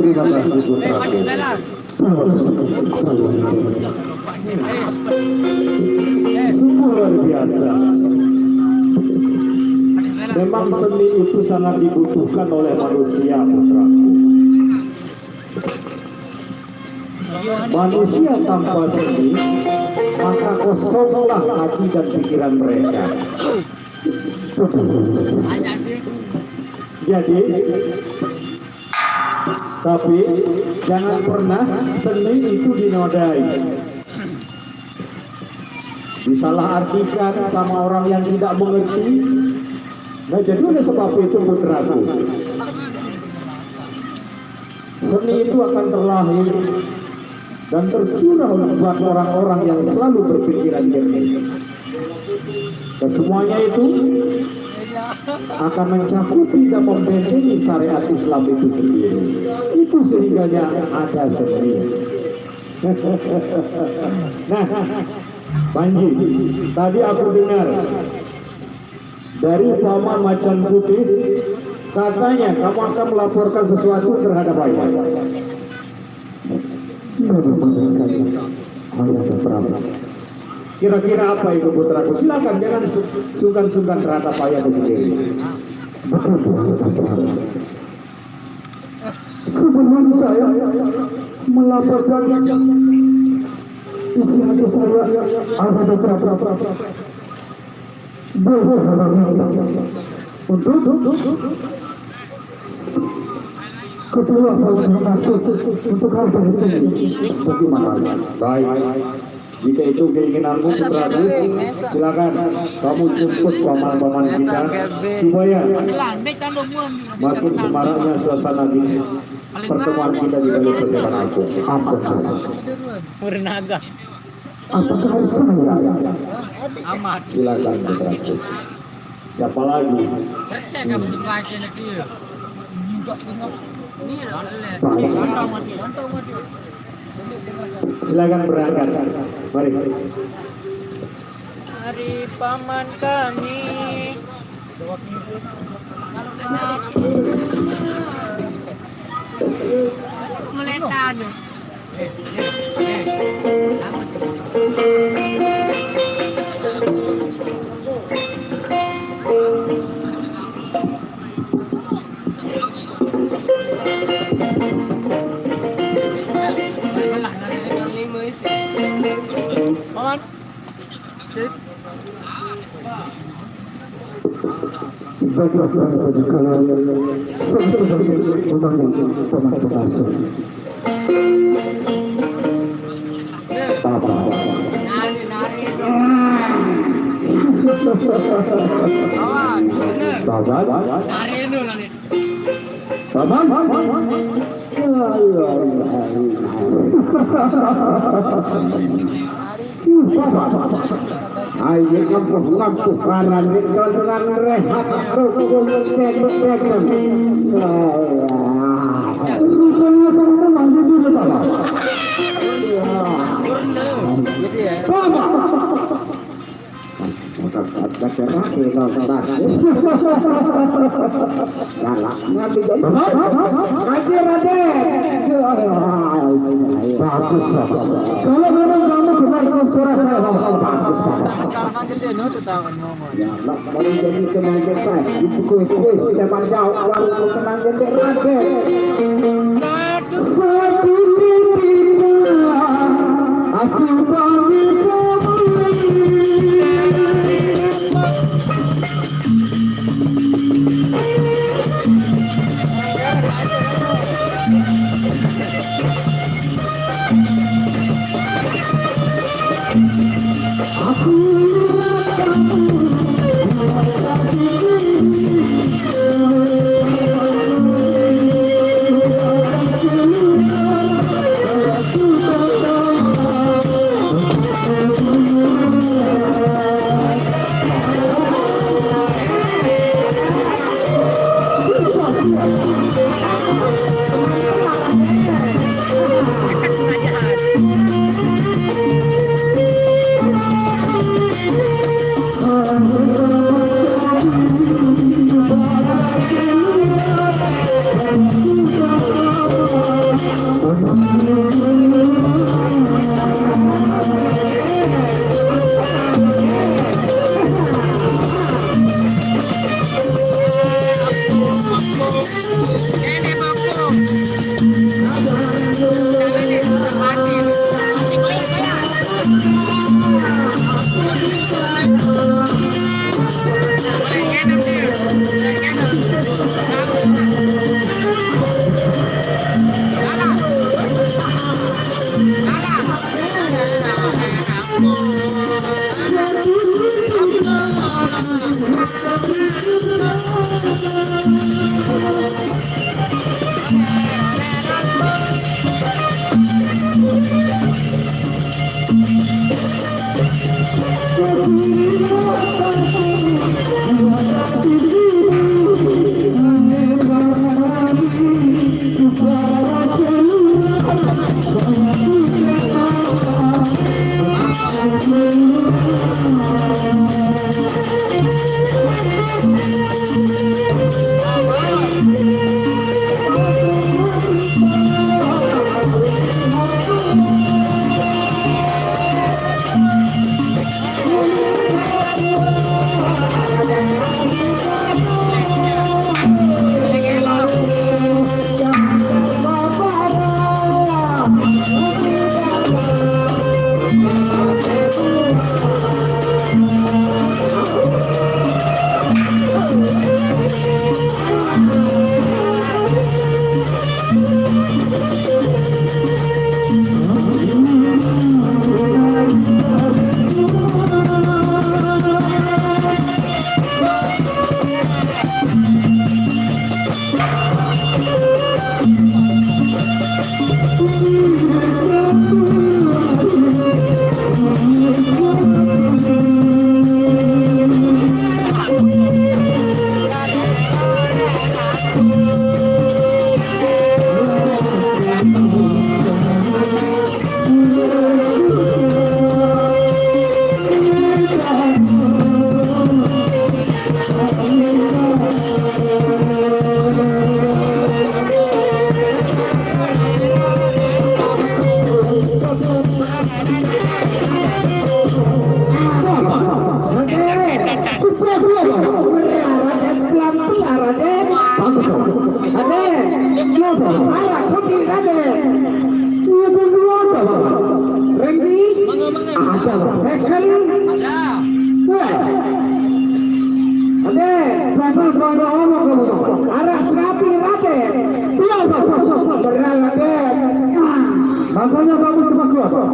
Terima kasih putraku. Luar biasa. Memang seni itu sangat dibutuhkan oleh manusia, putraku. Manusia tanpa seni, maka kosonglah hati dan pikiran mereka. Jadi, tapi jangan pernah seni itu dinodai, disalahartikan sama orang yang tidak mengerti. Nah, jadi oleh sebab itu putraku, seni itu akan terlahir dan tercurah buat orang-orang yang selalu berpikiran jernih. Kesemuanya itu akan mencakupi dan membentengi syariat Islam itu sendiri. Itu sehingganya ada seni. Nah, Panji, tadi aku dengar dari Paman Macan Putih, katanya kamu akan melaporkan sesuatu terhadap ayah. Kira-kira apa itu putraku? Silakan, jangan sungkan-sungkan terhadap ayah itu sendiri. Sebelum saya melaporkan isi hati saya ada beberapa untuk kedua masuk untuk hal tersebut. Bagaimana? Baik. Jika itu keinginanmu putraku, silakan kamu jemput paman-paman kita supaya makin semaraknya suasana di pertemuan kita di Balai Persiapan Agung. Apakah saya? Amat. Silakan berarti. Siapa lagi? Cek kamu dibaca nanti. Ini lah. Baik. Silakan berangkat. Mari. Hari paman kami. Meletan. Paman. Baiklah kalau Papa. Ayo ngaku karan dengan rehat bagus. Kalau memang kamu benar suara saya bagus. Kalau jadi kenangan saya, itu kue zaman jauh awal kenangan terakhir. Satu mimpinya, aku pamit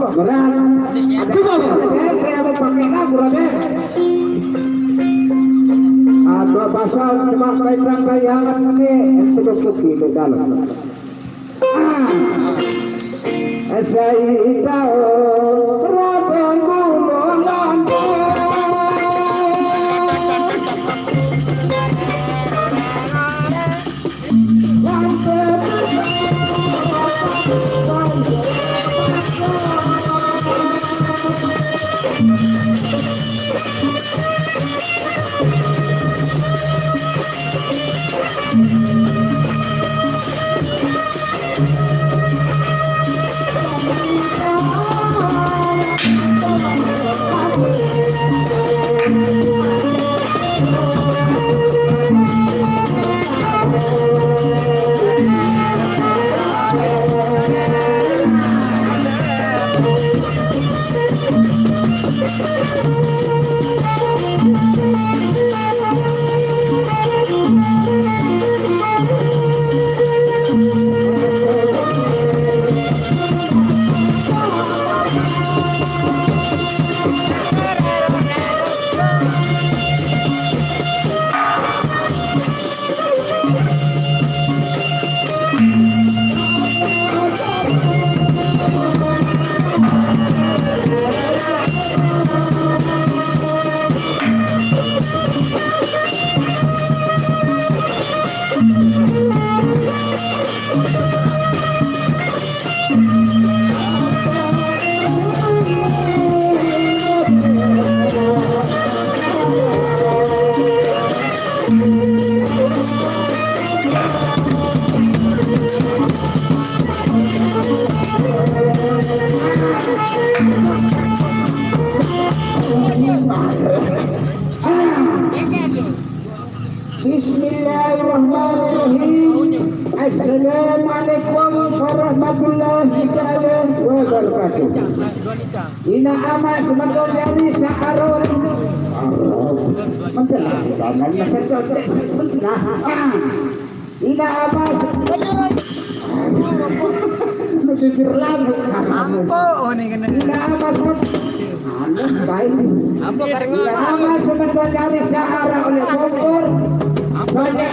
Berat. Coba saya mau pakai lagu Raden. Ada bahasa cuma kaitang kayangan ini itu cukup dalam. Saya tahu Raden bulan Bismillahirrahmanirrahim. Assalamualaikum warahmatullahi wabarakatuh. Ina amat sebentar dari saharul. Jangan masa contek sebentar. Ina amat Mikir lagu Ampo oh nih kena. Ina amat baik. Ampo kareng. Ina amat sebentar dari sahara oleh kompor. Saja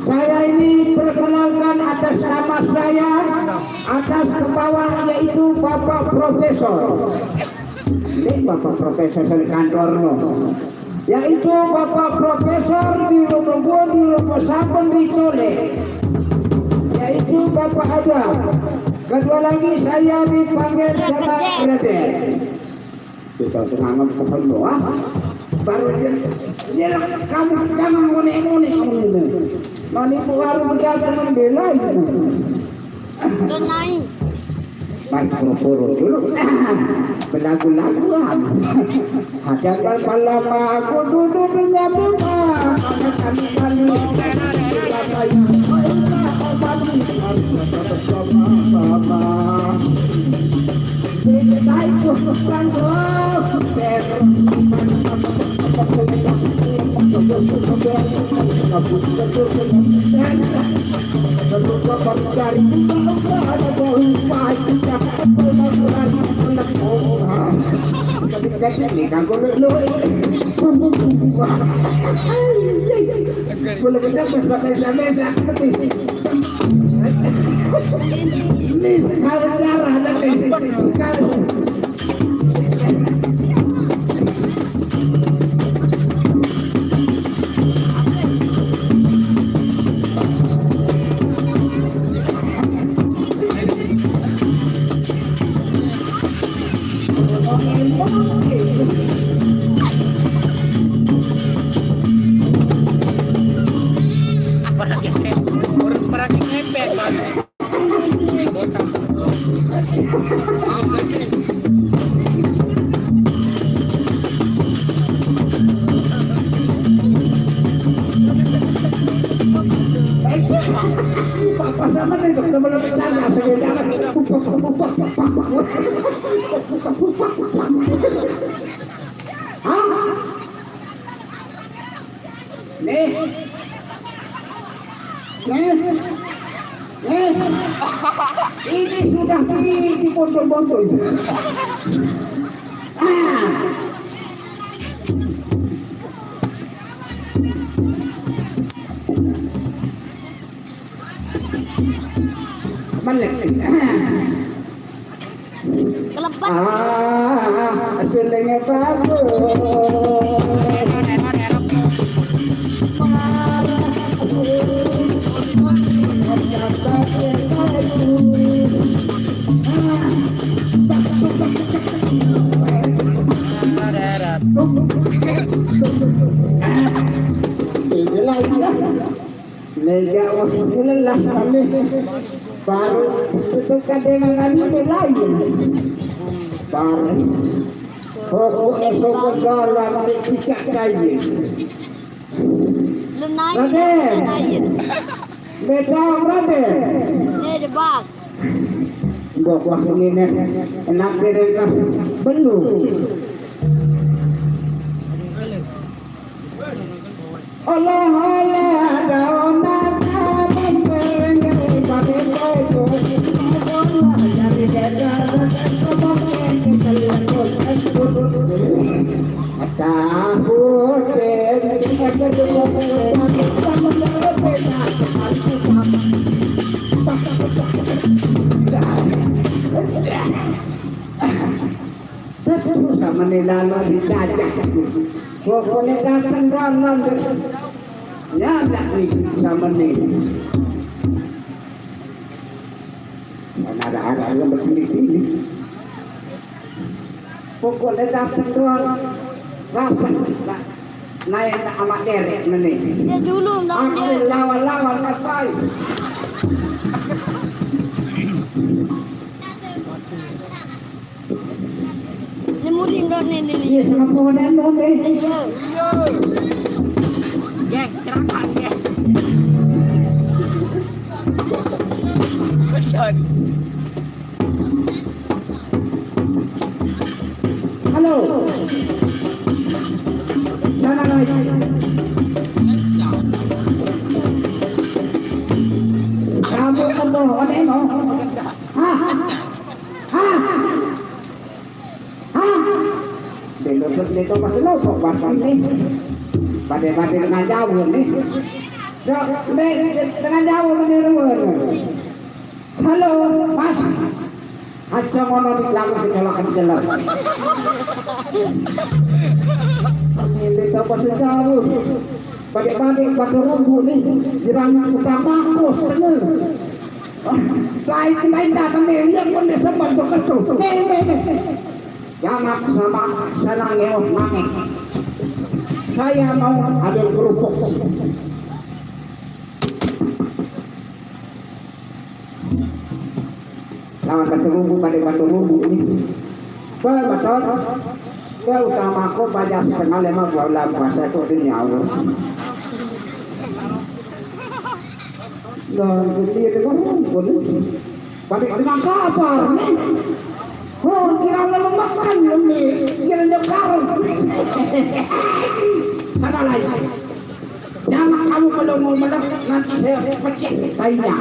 saya ini perkenalkan atas nama saya, atas kebawah yaitu Bapak Profesor. Ini Bapak Profesor di kantor no. Yaitu Bapak Profesor di Lumbu di Lumbu Sabun di Cole. Yaitu Bapak Adam. Kedua lagi saya dipanggil Bapak Raden. Kita semangat ke doa. Baru dia kamu jangan ngone-ngone kamu. Nani baru menjaga membela itu. Naik. Baik puru dulu. Belagu-lagu. Hadakan palama aku duduk dengan rumah. Kami kali sama-sama. Baik pulang boleh kita bersama-sama ini sekarang darah nanti sekarang Peragi ngepek, Bang. sama nih dokter belum bercanda segala nih ini sudah di botol-botol. Melek. Kelebat. Hasilnya bagus. Lega lelah kami baru itu kadengan itu lain baru esok dalam tidak kaya Lenayin. beda berada Ini jebak. wah ini enak mereka belum Allah Allah daunnya sama nilai dijajah pokoknya datang dalam ya enggak sama nih mana ada yang begini pokoknya datang doang rasa naik amat derek nih Dia dulu dong aku dia. lawan ngapain Ini murid dong ini. iya sama pohon dong deh Iya. Geng, kerakan geng. Betul. halo sana lagi kamu pembohong emo Dito masih lo kok bahkan nih badai-badai dengan jauh nih dengan jauh menurun halo mas aja ngono dilakukan kecelakaan jalan ini dito masih jauh badai-badai batu rumbu nih jirang utama kos bener lain datang nih yang pun disempat bekerja jangan sama senang ya mami saya mau ambil kerupuk lawan kecerumbu pada batu rumbu ini betul ya utamaku banyak setengah 5 bulan puasa itu di nyawa dan jadi itu kan balik dengan kabar nih oh, kira lo makan ini, kira nyekar. Sana lagi. Jangan kamu kalau mau meledak nanti saya pecah tainya.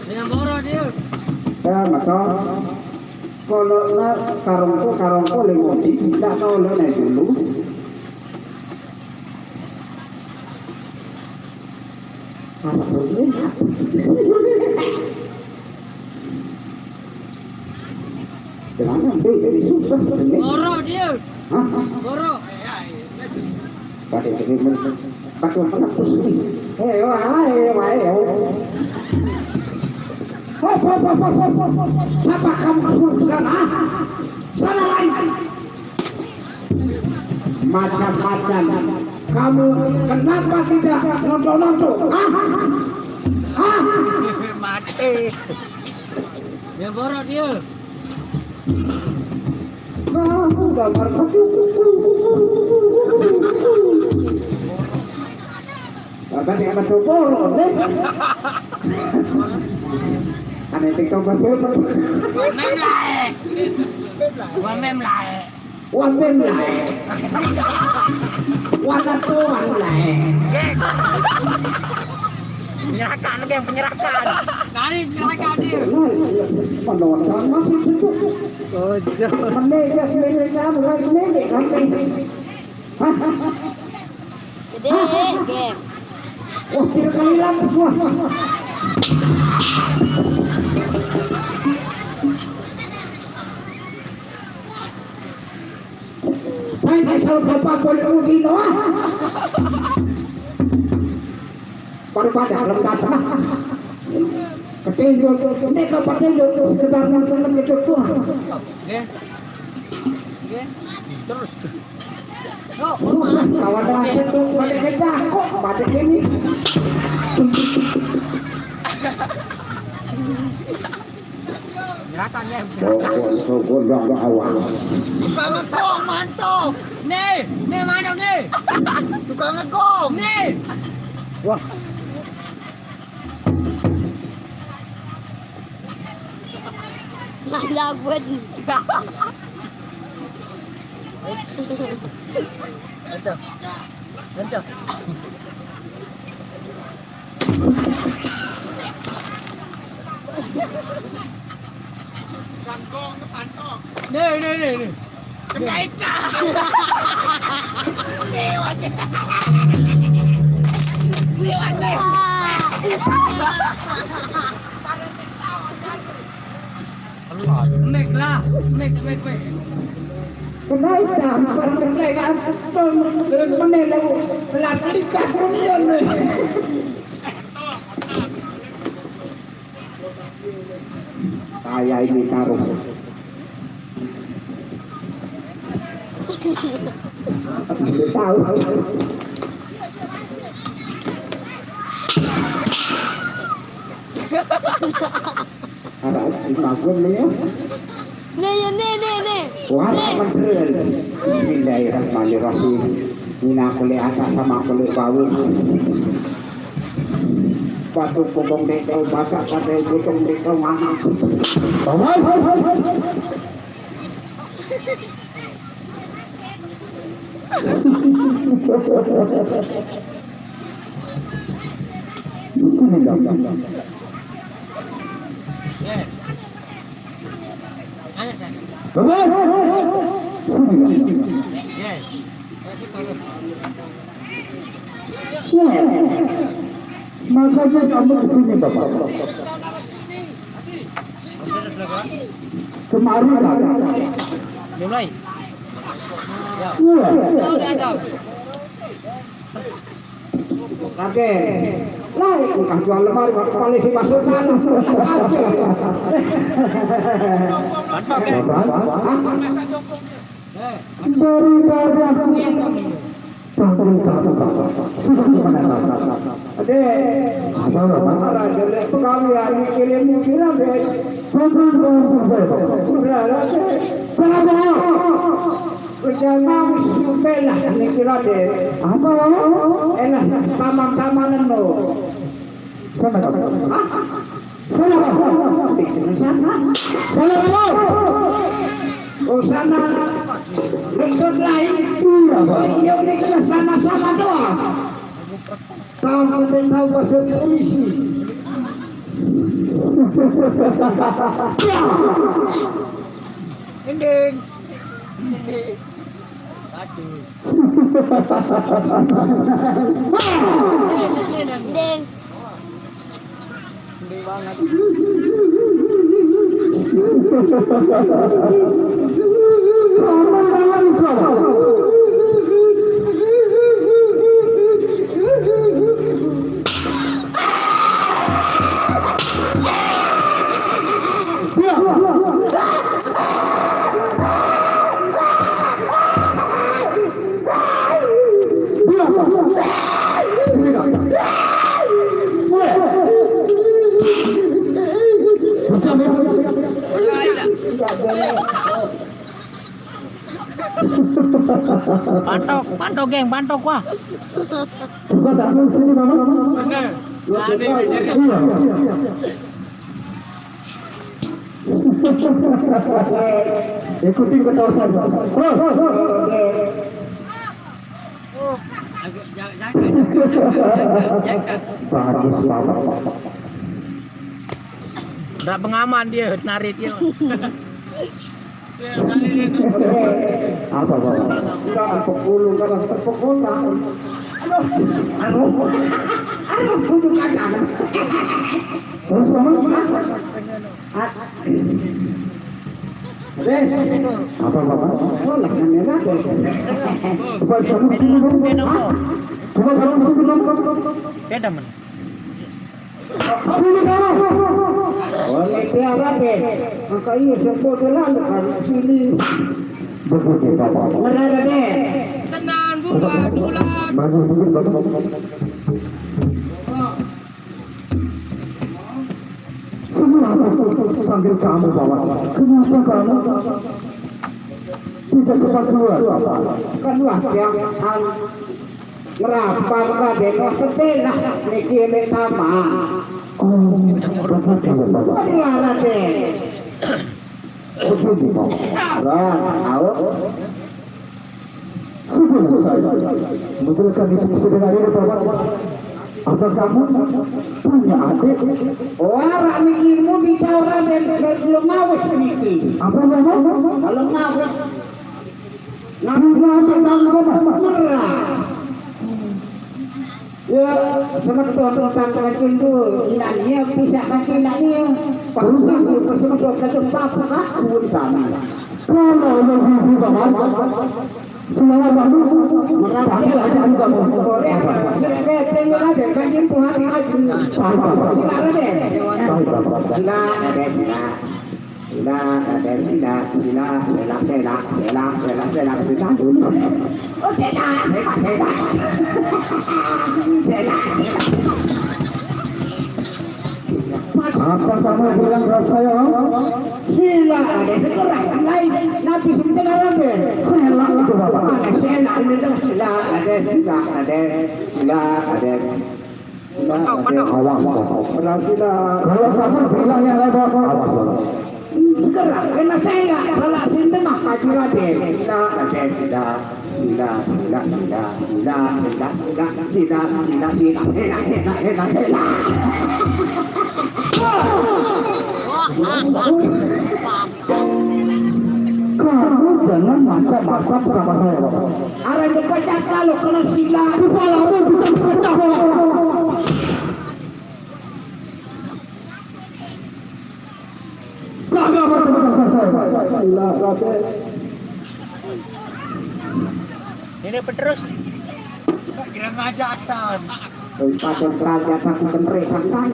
Dengan boro dia. Ya, maka kalau karungku lewati tidak tahu lo naik dulu. Apa ini? Jangan jadi susah ini. Boro dia. Hah? Boro. Pakai penghapus ini. Siapa kamu sana? Sana lagi. Macam-macam. Kamu kenapa tidak nonton? Mati. Dia boro dia. Kamu gambar Bapak yang betul Aneh TikTok masih apa? Mem lại. Qua mem lại. Wan bên lại. Wan wan lại. Penyerakan game penyerakan. Kali penyerakan dia. Penonton masih cukup. Ojo. Menega kamu lagi menega sampai. Gede, geng. Wah, 3 kali lapis wah. Saya kesal bapak boleh udino. Baru pada lengkap. Ketinjau, mereka ketinjau sekedar nonton itu tuh. Terus. Kawan asyik tuh pada kerja kok pada ini. Penyerakannya. Sokor dah awal. Tukang ngegong mantap. Nih mantap nih. Tukang ngegong nih. Wah. Nggak buat. Mantap. Nih. Kebaika. Mik lah. Mik. Kenaikan perkenaikan menilai pelatihan dunia nih. Saya ini taruh. Tahu. Ada dibangun nih ya. Nih. Wah, keren. Bismillahirrahmanirrahim. Mina kulit atas sama kulit bawah. Batu pokok dekau basak pada gotong dekau mana? Makanya kamu kesini Bapak. Kemarin Mulai. Oke. Lah, bukan jual lemari waktu polisi masukkan. Sana lembut lain iya ini kena sana doang tahu bahasa polisi Ending. Deng. Pantok geng, pantok wah. coba datang sini mama Bener. iya Ikutin ketosan. Bagus banget. Nggak pengaman dia, narik dia. Apa Pak? Enggak pukul, enggak terpukul. Aduh, duduk aja. Terus Mama? Apa Bapak? Oh, lah kamera deh. Coba kamu sini dulu. Coba kamu sini dulu. Beda man. Sini kamu. Oh, tiara deh. Makanya sebut lah sini. Begitu Bapak. Merada deh. Tenang, bulan, bulan. Maju dikit Bapak. Semua aku panggil kamu Bapak. Kenapa kamu tidak cepat keluar Bapak? Kan yang merapar pada setelah mikirnya sama. Oh, begitu Bapak. Merada deh. Begitu Bapak. Tahu? Sebelum saya memberikan diskusi dengan ini Bapak, apa kamu punya adik? Orang mikirmu di orang dan belum ngawet mikir. Apa Bapak? Kalau ngawet, ngawet kamu merah. Ya, sama ketua-ketua kacun itu, inanya bisa kacun inanya. Parusan bersama ketua kacun bapak aku di sana. Kalau begitu Bapak. Semua baru merasa aja juga mau. Tengok ada kajian Tuhan aja. Silakan deh. Apa kamu bilang kepada saya? Sila ada sekarang lain nabi sebentar ada. Sila itu Bapak. Sila itu sila ada. Awas. Kalau kamu bilang yang ada awas. Sekarang kena saya kalau sini mah kaji ada. Sila. Kamu jangan macam-macam sama saya Bapak. Arah dipecah selalu kena sila. Kepalamu bukan pecah Bapak. Kagak macam-macam saya. Sila Raden. Ini peterus. Kira ngajatan. Pasal kerajaan aku kenri santai.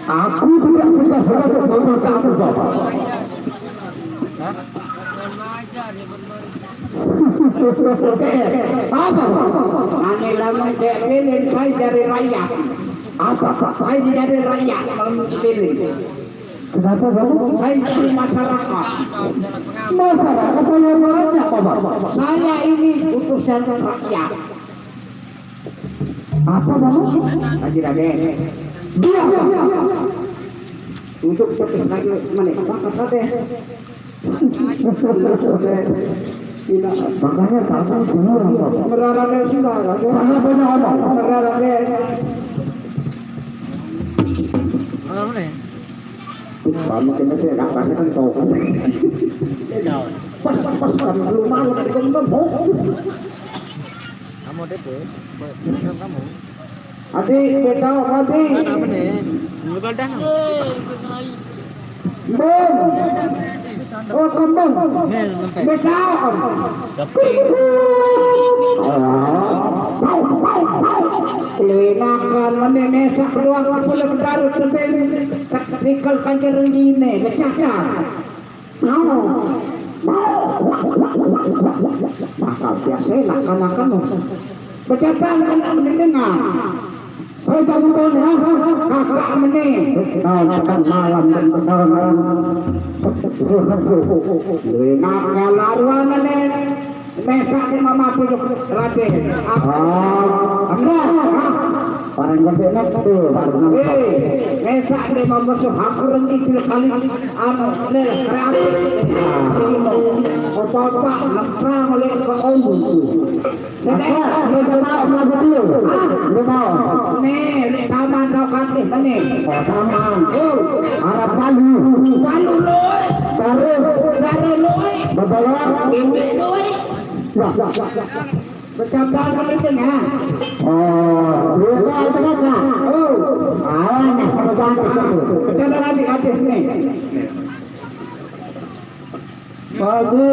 Aku tidak suka berburu kamu Bapak. Apa? Ane lama pilih saya dari rakyat. Apa? Saya dari rakyat pilih. Kenapa Bapak? Saya dari masyarakat. Masyarakat saya banyak Bapak. Saya ini utusan rakyat. Apa Bapak? Haji Raden. Dia. Untuk terus lagi mana? Apa Raden? Makanya kamu dengar Bapak. Meraraden sudah. Saya punya omong. Meraraden. Apa nih? Kamu kena saya nak kan tahu kan. Pas belum malu kan kamu. Kamu DP, kamu. Adik, kita adik. Apa nih? Bukan dah. Bom. Oh, kembang. Beda. Sepi. Kelinakan menesak ruang pula berdarut sampai taktikal kanker ini kecacat. Maka biasa lakan-lakan kecacat kan mendengar. Oh, bangun ya. Kakak meneh. Makan malam dan malam. Kelinakan laruan meneh. Mesa ni mama pujuk Raden. Enggak. Parang gede nak tu. Mesa ni mama so hakurang itu kali anu le kreatif. Apa-apa lemprang oleh kaum itu. Saya mau video. Mau. Nih, taman kau kasih ni. Taman. Arab Palu. Palu loy. Baru loy. Babawa. Ini loy. Bercabang penting ha. Lupa tengah kan? Awan pemegang itu. Bercabang lagi ada ni. Bagi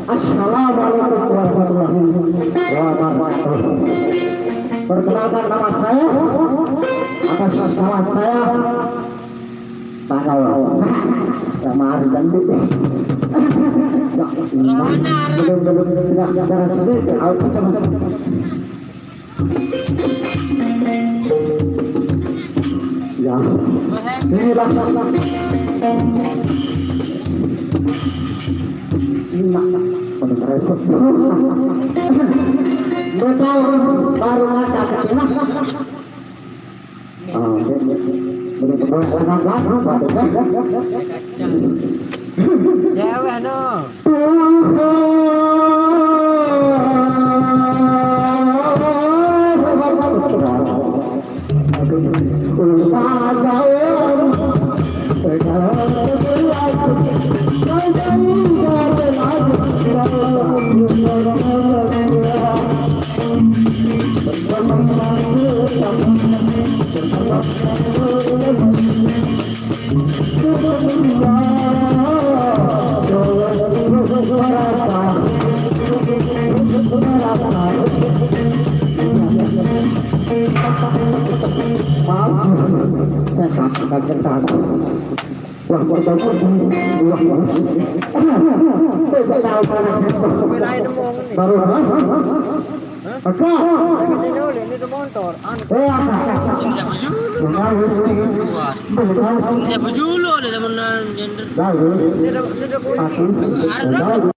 Assalamualaikum warahmatullahi wabarakatuh. Perkenalkan nama saya, atas nama saya Panau. Nama Ari Dandi. Belum tidak darah sedikit. Ya, inilah pada resep. Betul baru kata kena. Begitu boleh Jawab no. Ya berjulu ada teman gender. Bagus. Aku.